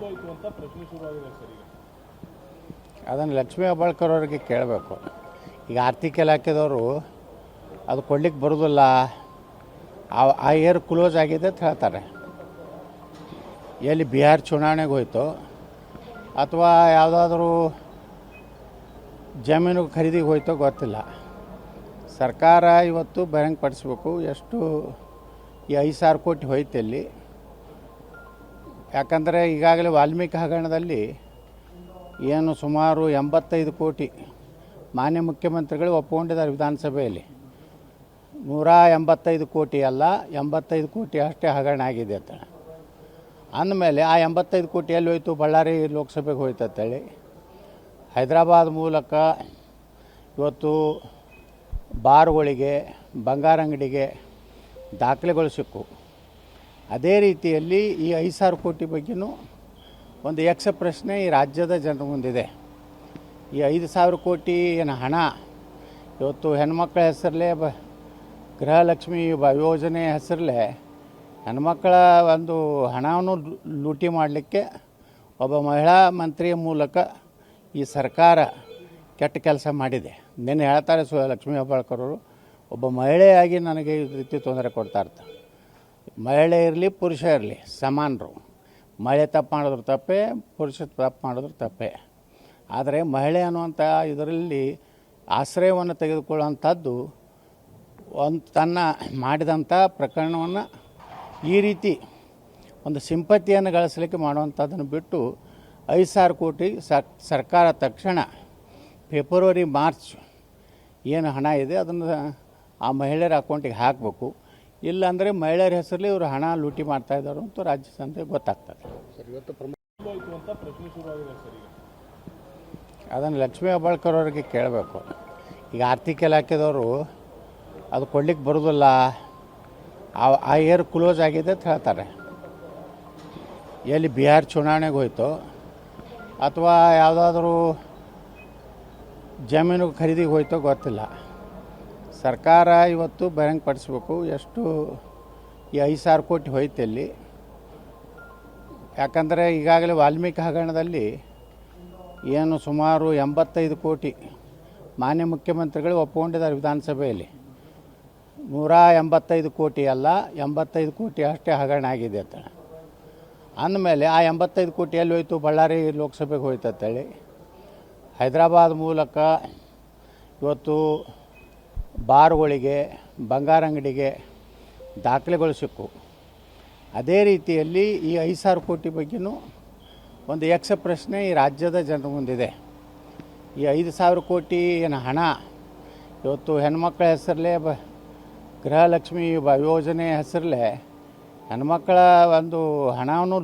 ಆಯಿತು ಅಂತ ಪ್ರಶ್ನೆ ಶುರುವಾಗಿದೆ ಸರ್. ಈಗ ಅದನ್ನು ಲಕ್ಷ್ಮೀ ಹೆಬ್ಬಾಳ್ಕರ್ ಅವರಿಗೆ ಕೇಳಬೇಕು. ಈಗ ಆರ್ಥಿಕ ಇಲಾಖೆದವರು ಅದು ಕೊಡ್ಲಿಕ್ಕೆ ಬರೋದಿಲ್ಲ, ಆ ಏರ್ ಕ್ಲೋಸ್ ಆಗಿದೆ ಅಂತ ಹೇಳ್ತಾರೆ. ಎಲ್ಲಿ ಬಿಹಾರ್ ಚುನಾವಣೆಗೆ ಹೋಯ್ತು ಅಥವಾ ಯಾವುದಾದ್ರೂ ಜಮೀನು ಖರೀದಿಗೆ ಹೋಯ್ತೋ ಗೊತ್ತಿಲ್ಲ. ಸರ್ಕಾರ ಇವತ್ತು ಬಹಿರಂಗಪಡಿಸ್ಬೇಕು ಎಷ್ಟು ಈ 5,000 ಕೋಟಿ ಹೋಯ್ತು ಇಲ್ಲಿ. ಯಾಕಂದರೆ ಈಗಾಗಲೇ ವಾಲ್ಮೀಕಿ ಹಗರಣದಲ್ಲಿ ಏನು ಸುಮಾರು 85 ಕೋಟಿ ಮಾನ್ಯ ಮುಖ್ಯಮಂತ್ರಿಗಳು ಒಪ್ಪಿಕೊಂಡಿದ್ದಾರೆ ವಿಧಾನಸಭೆಯಲ್ಲಿ. 185 ಕೋಟಿ ಅಲ್ಲ, 85 ಕೋಟಿ ಅಷ್ಟೇ ಹಗರಣ ಆಗಿದೆ ಅಂತ ಅಂದಮೇಲೆ ಆ 85 ಕೋಟಿ ಎಲ್ಲಿ ಹೋಯ್ತು? ಬಳ್ಳಾರಿ ಲೋಕಸಭೆಗೆ ಹೋಯ್ತು ಅಂತೇಳಿ ಹೈದರಾಬಾದ್ ಮೂಲಕ ಇವತ್ತು ಬಾರ್ಗಳಿಗೆ, ಬಂಗಾರ ಅಂಗಡಿಗೆ ದಾಖಲೆಗಳು ಸಿಕ್ಕು. ಅದೇ ರೀತಿಯಲ್ಲಿ ಈ 5,000 ಕೋಟಿ ಬಗ್ಗೆಯೂ ಒಂದು ಯಕ್ಷ ಪ್ರಶ್ನೆ ಈ ರಾಜ್ಯದ ಜನರ ಮುಂದಿದೆ. ಈ 5,000 ಕೋಟಿ ಏನು ಹಣ ಇವತ್ತು ಹೆಣ್ಮಕ್ಳ ಹೆಸರಲ್ಲೇ ಗೃಹಲಕ್ಷ್ಮಿ ಯೋಜನೆ ಹೆಸರಲ್ಲೇ ಹೆಣ್ಮಕ್ಳ ಒಂದು ಹಣವನ್ನು ಲೂಟಿ ಮಾಡಲಿಕ್ಕೆ ಒಬ್ಬ ಮಹಿಳಾ ಮಂತ್ರಿಯ ಮೂಲಕ ಈ ಸರ್ಕಾರ ಕೆಟ್ಟ ಕೆಲಸ ಮಾಡಿದೆ. ನಿನ್ನೆ ಹೇಳ್ತಾರೆ ಲಕ್ಷ್ಮೀ ಹೆಬ್ಬಾಳ್ಕರ್ ಅವರು, ಒಬ್ಬ ಮಹಿಳೆಯಾಗಿ ನನಗೆ ಈ ರೀತಿ ತೊಂದರೆ ಕೊಡ್ತಾ ಇರ್ತಾರೆ. ಮಹಿಳೆ ಇರಲಿ ಪುರುಷ ಇರಲಿ ಸಮಾನರು. ಮಹಿಳೆ ತಪ್ಪು ಮಾಡಿದ್ರು ತಪ್ಪೇ, ಪುರುಷ ತಪ್ಪು ಮಾಡಿದ್ರು ತಪ್ಪೇ. ಆದರೆ ಮಹಿಳೆ ಅನ್ನುವಂಥ ಇದರಲ್ಲಿ ಆಶ್ರಯವನ್ನು ತೆಗೆದುಕೊಳ್ಳುವಂಥದ್ದು ತನ್ನ ಮಾಡಿದಂಥ ಪ್ರಕರಣವನ್ನು ಈ ರೀತಿ ಒಂದು ಸಿಂಪತಿಯನ್ನು ಗಳಿಸಲಿಕ್ಕೆ ಮಾಡುವಂಥದ್ದನ್ನು ಬಿಟ್ಟು 5,000 ಕೋಟಿ ಸರ್ಕಾರ ತಕ್ಷಣ ಫೆಬ್ರವರಿ ಮಾರ್ಚ್ ಏನು ಹಣ ಇದೆ ಅದನ್ನು ಆ ಮಹಿಳೆಯರ ಅಕೌಂಟಿಗೆ ಹಾಕಬೇಕು. ಇಲ್ಲಾಂದರೆ ಮಹಿಳೆಯರ ಹೆಸರಲ್ಲಿ ಇವರು ಹಣ ಲೂಟಿ ಮಾಡ್ತಾಯಿದ್ದಾರೆ ಅಂತ ರಾಜ್ಯ ಸಂತೆ ಗೊತ್ತಾಗ್ತದೆ. ಆಯಿತು ಅಂತ ಪ್ರಶ್ನೆ ಶುರುವಾಗಿದೆ ಸರ್. ಈಗ ಅದನ್ನು ಲಕ್ಷ್ಮೀ ಹೆಬ್ಬಾಳ್ಕರ್ ಅವರಿಗೆ ಕೇಳಬೇಕು. ಈಗ ಆರ್ಥಿಕ ಇಲಾಖೆದವರು ಅದು ಕೊಡ್ಲಿಕ್ಕೆ ಬರೋದಿಲ್ಲ, ಆ ಏರ್ ಕ್ಲೋಸ್ ಆಗಿದೆ ಅಂತ ಹೇಳ್ತಾರೆ. ಎಲ್ಲಿ ಬಿಹಾರ್ ಚುನಾವಣೆಗೆ ಹೋಯ್ತು ಅಥವಾ ಯಾವುದಾದ್ರೂ ಜಮೀನು ಖರೀದಿಗೆ ಹೋಯ್ತೋ ಗೊತ್ತಿಲ್ಲ. ಸರ್ಕಾರ ಇವತ್ತು ಬಹಿರಂಗಪಡಿಸ್ಬೇಕು ಎಷ್ಟು ಈ 5,000 ಕೋಟಿ ಹೋಯ್ತು ಇಲ್ಲಿ. ಯಾಕಂದರೆ ಈಗಾಗಲೇ ವಾಲ್ಮೀಕಿ ಹಗರಣದಲ್ಲಿ ಏನು ಸುಮಾರು 85 ಕೋಟಿ ಮಾನ್ಯ ಮುಖ್ಯಮಂತ್ರಿಗಳು ಒಪ್ಪಿಕೊಂಡಿದ್ದಾರೆ ವಿಧಾನಸಭೆಯಲ್ಲಿ. 185 ಕೋಟಿ ಅಲ್ಲ, 85 ಕೋಟಿ ಅಷ್ಟೇ ಹಗರಣ ಆಗಿದೆ ಅಂತ ಅಂದಮೇಲೆ ಆ 85 ಕೋಟಿ ಎಲ್ಲಿ ಹೋಯ್ತು? ಬಳ್ಳಾರಿ ಲೋಕಸಭೆಗೆ ಹೋಯ್ತು ಅಂತೇಳಿ ಹೈದರಾಬಾದ್ ಮೂಲಕ ಇವತ್ತು ಬಾರ್ಗಳಿಗೆ, ಬಂಗಾರ ಅಂಗಡಿಗೆ ದಾಖಲೆಗಳು ಸಿಕ್ಕು. ಅದೇ ರೀತಿಯಲ್ಲಿ ಈ 5,000 ಕೋಟಿ ಬಗ್ಗೆಯೂ ಒಂದು ಯಕ್ಷ ಪ್ರಶ್ನೆ ಈ ರಾಜ್ಯದ ಜನರ ಮುಂದಿದೆ. ಈ 5,000 ಕೋಟಿ ಏನು ಹಣ ಇವತ್ತು ಹೆಣ್ಮಕ್ಳ ಹೆಸರಲ್ಲೇ ಗೃಹಲಕ್ಷ್ಮಿ ಯೋಜನೆ ಹೆಸರಲ್ಲೇ ಹೆಣ್ಮಕ್ಳ ಒಂದು ಹಣವನ್ನು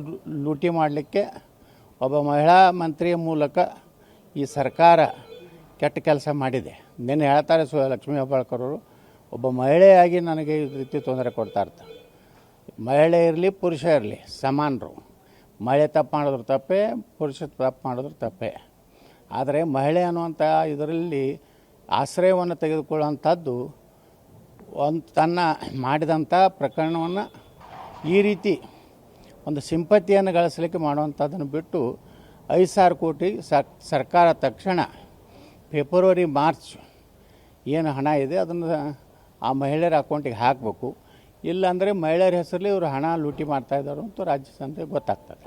ಲೂಟಿ ಮಾಡಲಿಕ್ಕೆ ಒಬ್ಬ ಮಹಿಳಾ ಮಂತ್ರಿಯ ಮೂಲಕ ಈ ಸರ್ಕಾರ ಕೆಟ್ಟ ಕೆಲಸ ಮಾಡಿದೆ. ನಿನ್ನೆ ಹೇಳ್ತಾರೆ ಲಕ್ಷ್ಮೀ ಹೆಬ್ಬಾಳ್ಕರ್ ಅವರು, ಒಬ್ಬ ಮಹಿಳೆಯಾಗಿ ನನಗೆ ಈ ರೀತಿ ತೊಂದರೆ ಕೊಡ್ತಾ ಇರ್ತಾರೆ. ಮಹಿಳೆ ಇರಲಿ ಪುರುಷ ಇರಲಿ ಸಮಾನರು. ಮಹಿಳೆ ತಪ್ಪು ಮಾಡಿದ್ರು ತಪ್ಪೇ, ಪುರುಷ ತಪ್ಪು ಮಾಡಿದ್ರು ತಪ್ಪೇ. ಆದರೆ ಮಹಿಳೆ ಅನ್ನುವಂಥ ಇದರಲ್ಲಿ ಆಶ್ರಯವನ್ನು ತೆಗೆದುಕೊಳ್ಳುವಂಥದ್ದು ತನ್ನ ಮಾಡಿದಂಥ ಪ್ರಕರಣವನ್ನು ಈ ರೀತಿ ಒಂದು ಸಿಂಪತಿಯನ್ನು ಗಳಿಸಲಿಕ್ಕೆ ಮಾಡುವಂಥದ್ದನ್ನು ಬಿಟ್ಟು 5,000 ಕೋಟಿ ಸರ್ಕಾರ ತಕ್ಷಣ ಫೆಬ್ರವರಿ ಮಾರ್ಚ್ ಏನು ಹಣ ಇದೆ ಅದನ್ನು ಆ ಮಹಿಳೆಯರ ಅಕೌಂಟಿಗೆ ಹಾಕಬೇಕು. ಇಲ್ಲಾಂದರೆ ಮಹಿಳೆಯರ ಹೆಸರಲ್ಲಿ ಇವರು ಹಣ ಲೂಟಿ ಮಾಡ್ತಾಯಿದ್ದಾರೆ ಅಂತ ರಾಜ್ಯ ಸಂತೆ ಗೊತ್ತಾಗ್ತದೆ.